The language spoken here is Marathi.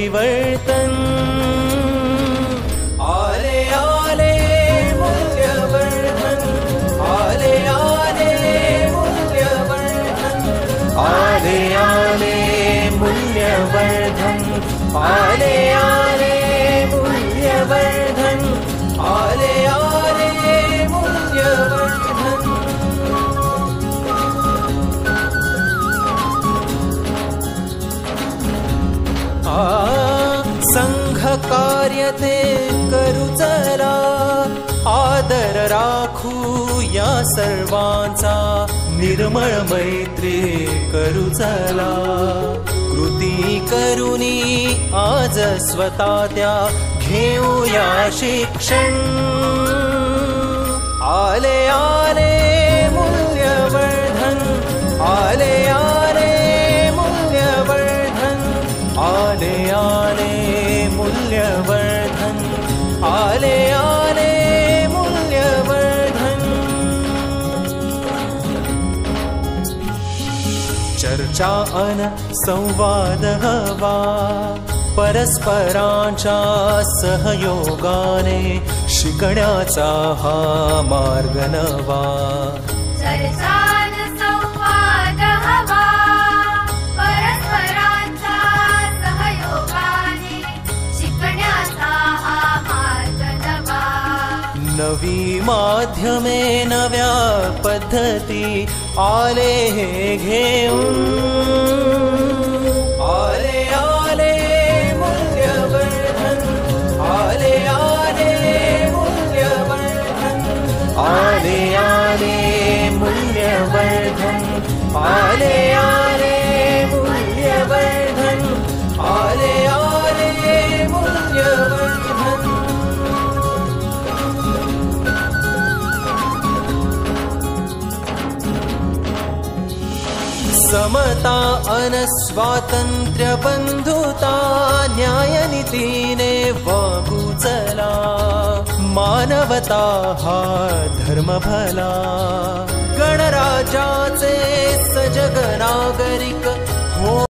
परिवर्तन आले आले मूल्यवर्धन आले आले मूल्यवर्धन आले आले मूल्यवर्धन आले आले मूल्यवर्धन आले आले मूल्यवर्धन संघ कार्य ते करू चला आदर राखू या सर्वांचा निर्मळ मैत्री करू चला कृती करूनी आज स्वतः त्या घेऊया शिक्षण आले आले मूल्यवर्धन आले आले मूल्यवर्धन आले आले मूल्यवर्धन आले आले मूल्यवर्धन चर्चा अन संवाद हवा परस्परांच्या सहयोगाने शिकण्याचा हा मार्ग नवा चर्चा अन संवाद हवा परस्परांच्या सहयोगाने शिकण्याचा हा मार्ग नवा नवी माध्यमे नव्या पद्धती आले हे घेऊन आले आले मूल्यवर्धन आले आले मूल्यवर्धन आले आले मूल्यवर्धन आले आले मूल्यवर्धन आले आले मूल्यवर्धन समता अन स्वातंत्र्य बंधुता न्यायनीतीने वागू चला मानवता हा धर्म भला गणराज्याचे सजग नागरिक हो